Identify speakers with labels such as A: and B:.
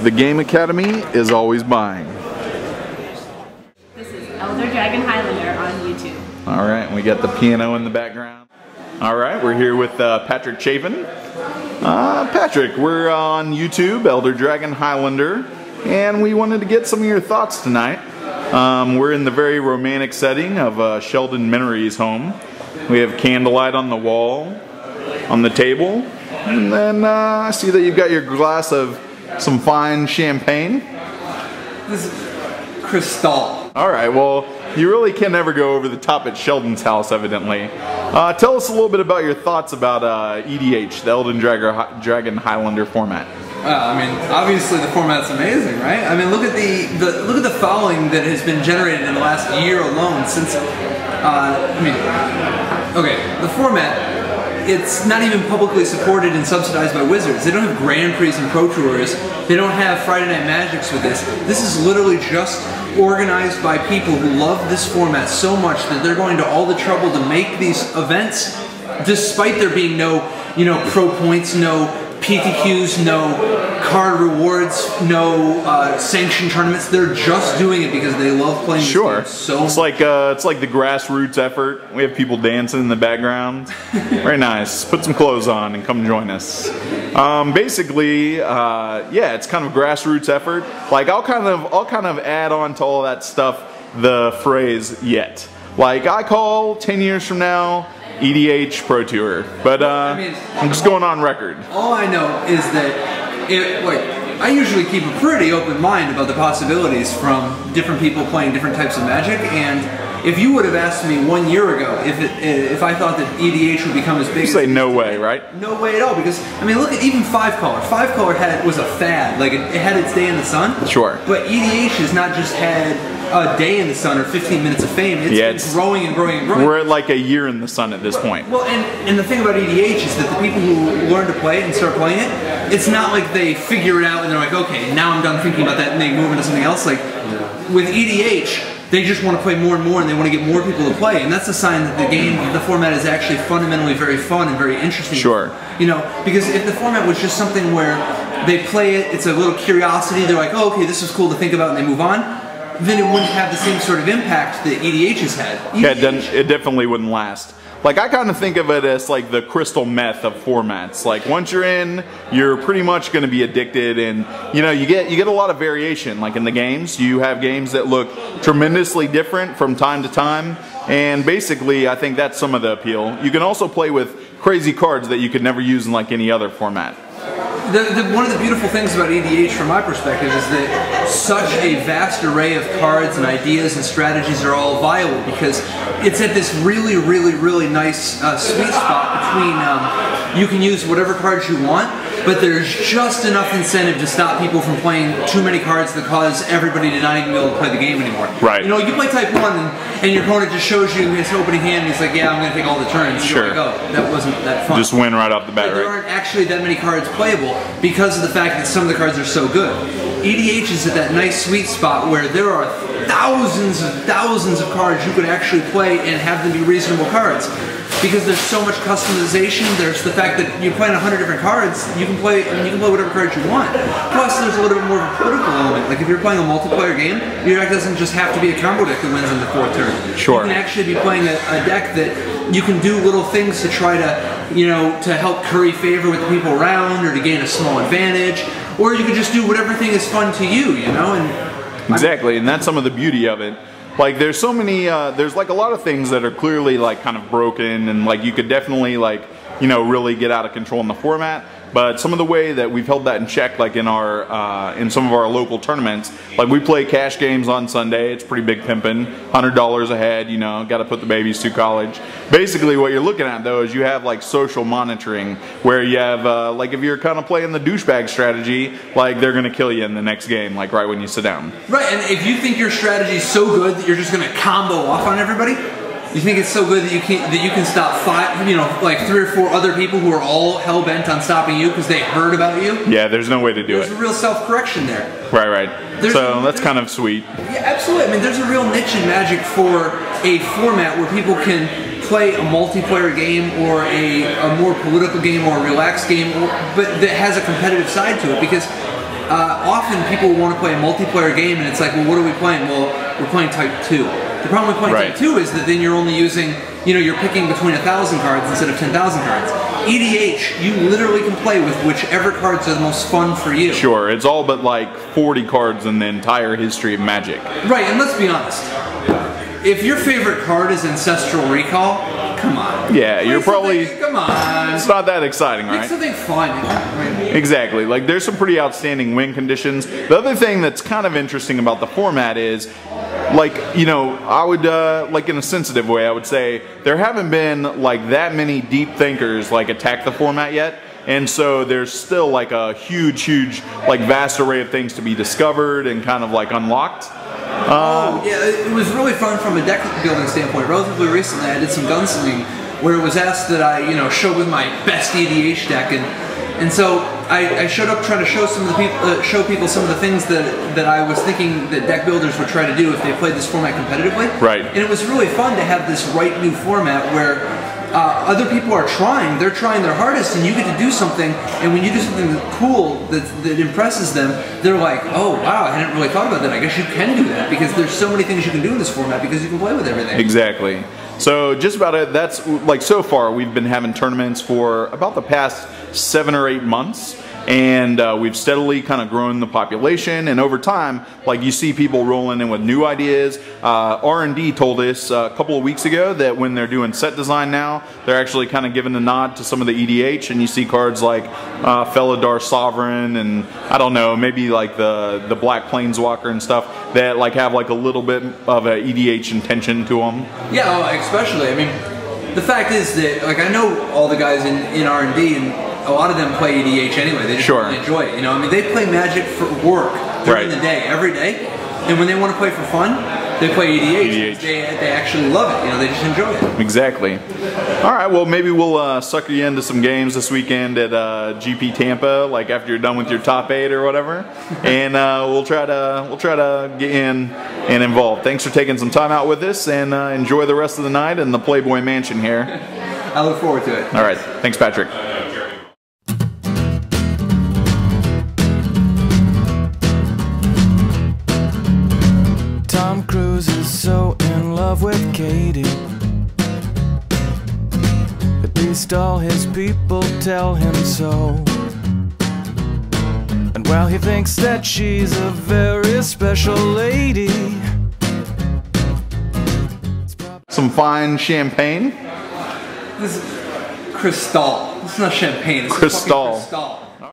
A: The Game Academy is always buying.
B: This is Elder Dragon Highlander on YouTube.
A: Alright, and we got the piano in the background. Alright, we're here with Patrick Chapin. Patrick, we're on YouTube, Elder Dragon Highlander, and we wanted to get some of your thoughts tonight. We're in the very romantic setting of Sheldon Menery's home. We have candlelight on the wall, on the table, and then I see that you've got your glass of some fine champagne.
C: This is Crystal.
A: Alright, well, you really can never go over the top at Sheldon's house, evidently. Tell us a little bit about your thoughts about EDH, the Elder Dragon Highlander format.
C: I mean, obviously the format's amazing, right? I mean, look at the following that has been generated in the last year alone. Since, okay, the format. It's not even publicly supported and subsidized by Wizards. They don't have Grand Prix and Pro Tours. They don't have Friday Night Magics with this. This is literally just organized by people who love this format so much that they're going to all the trouble to make these events, despite there being no, pro points, no PTQs, no card rewards, no sanctioned tournaments. They're just doing it because they love playing this game so much. It's like the grassroots effort. We have people dancing in the background. Very nice. Put some clothes on and come join us. Basically, yeah, it's kind of a grassroots effort. Like I'll kind of add on to all that stuff the phrase "yet." Like I call 10 years from now EDH Pro Tour, but I'm just going on record. All I know is that I usually keep a pretty open mind about the possibilities from different people playing different types of Magic, and if you would have asked me 1 year ago if I thought that EDH would become as big as...
A: You say no way, right?
C: No way at all, because, I mean, look at even 5-color. 5-color was a fad, like it had its day in the sun.
A: Sure.
C: But EDH has not just had a day in the sun or 15 minutes of fame. It's growing and growing and growing.
A: We're at like a year in the sun at this point.
C: Well, and the thing about EDH is that the people who learn to play it and start playing it, it's not like they figure it out and they're like, okay, now I'm done thinking about that, and they move into something else. Like with EDH, they just want to play more and more, and they want to get more people to play, and that's a sign that the format is actually fundamentally very fun and very interesting.
A: Sure.
C: Because if the format was just something where they play it, it's a little curiosity, they're like, oh, okay, this is cool to think about, and they move on, then it wouldn't have the same sort of impact that EDH has had.
A: Yeah, it definitely wouldn't last. Like, I kind of think of it as like the crystal meth of formats. Like, once you're in, you're pretty much going to be addicted, and you get a lot of variation. Like in the games, you have games that look tremendously different from time to time, and basically I think that's some of the appeal. You can also play with crazy cards that you could never use in like any other format.
C: One of the beautiful things about EDH from my perspective is that such a vast array of cards and ideas and strategies are all viable, because it's at this really, really, really nice sweet spot between you can use whatever cards you want, but there's just enough incentive to stop people from playing too many cards that cause everybody to not even be able to play the game anymore.
A: Right.
C: You play Type 1 and your opponent just shows you his opening hand and he's like, yeah, I'm going to take all the turns.
A: Sure.
C: You're like, oh, that wasn't that fun.
A: Just win right off the bat,
C: But there aren't actually that many cards playable because of the fact that some of the cards are so good. EDH is at that nice sweet spot where there are thousands of cards you could actually play and have them be reasonable cards. Because there's so much customization, there's the fact that you're playing 100 different cards, you can play whatever cards you want. Plus there's a little bit more of a political element. Like if you're playing a multiplayer game, your deck doesn't just have to be a combo deck that wins in the 4th turn.
A: Sure.
C: You can actually be playing a deck that you can do little things to try to, to help curry favor with the people around, or to gain a small advantage, or you can just do whatever thing is fun to you, And
A: exactly, and that's some of the beauty of it. Like there's so many, there's like a lot of things that are clearly like kind of broken, and like you could definitely like, really get out of control in the format. But some of the way that we've held that in check, like in our in some of our local tournaments, like we play cash games on Sunday. It's pretty big pimping, $100 a head. Got to put the babies through college. Basically, what you're looking at though is you have like social monitoring, where you have like if you're kind of playing the douchebag strategy, like they're gonna kill you in the next game, like right when you sit down.
C: Right, and if you think your strategy is so good that you're just gonna combo off on everybody. You think it's so good that you can stop 5, like 3 or 4 other people who are all hell bent on stopping you because they heard about you?
A: Yeah, there's no way to do it.
C: There's a real self-correction there.
A: Right. So that's kind of sweet.
C: Yeah, absolutely. I mean, there's a real niche in Magic for a format where people can play a multiplayer game or a more political game or a relaxed game, but that has a competitive side to it, because often people want to play a multiplayer game, and it's like, well, what are we playing? Well, we're playing Type 2. The problem with playing Type 2 is that then you're only using, you know, you're picking between 1,000 cards instead of 10,000 cards. EDH, you literally can play with whichever cards are the most fun for you.
A: Sure, it's all but like 40 cards in the entire history of Magic.
C: Right, and let's be honest. If your favorite card is Ancestral Recall, come on.
A: Yeah, you're probably...
C: Come on.
A: It's not that exciting, right?
C: Make something fun.
A: Exactly. Like, there's some pretty outstanding win conditions. The other thing that's kind of interesting about the format is, like, you know, I would, like in a sensitive way, I would say there haven't been, like, that many deep thinkers, like, attack the format yet. And so there's still, like, a huge, like, vast array of things to be discovered and kind of, like, unlocked.
C: Oh, yeah, it was really fun from a deck building standpoint. Relatively recently, I did some gunslinging where it was asked that I, you know, show with my best EDH deck, and so I showed up trying to show some of the people, show people some of the things that I was thinking that deck builders would try to do if they played this format competitively.
A: Right.
C: And it was really fun to have this new format where other people are trying, they're trying their hardest, and you get to do something, and when you do something cool that impresses them, they're like, oh wow, I hadn't really thought about that, I guess you can do that, because there's so many things you can do in this format because you can play with everything.
A: Exactly. So just about it, that's, like, so far we've been having tournaments for about the past 7 or 8 months. And we've steadily kind of grown the population, and over time, like, you see people rolling in with new ideas. R&D told us a couple of weeks ago that when they're doing set design now, they're actually kind of giving a nod to some of the EDH, and you see cards like Felidar Sovereign, and I don't know, maybe like the Black Planeswalker and stuff that like have like a little bit of a EDH intention to them.
C: Yeah, especially. I mean, the fact is that, like, I know all the guys in R&D, and a lot of them play EDH anyway. They just really enjoy it. You know, I mean, they play Magic for work during the day, every day, and when they want to play for fun, they play EDH. They actually love it. You know, they just enjoy it.
A: Exactly. All right. Well, maybe we'll sucker you into some games this weekend at GP Tampa, like after you're done with your top 8 or whatever, and we'll try to get in and involved. Thanks for taking some time out with us, and enjoy the rest of the night in the Playboy Mansion here.
C: I look forward to it.
A: All right. Thanks, Patrick.
D: Tom Cruise is so in love with Katie. At least all his people tell him so. And while he thinks that she's a very special lady,
A: some fine champagne.
C: This is Cristal. It's not champagne. It's
A: Cristal.
C: Cristal.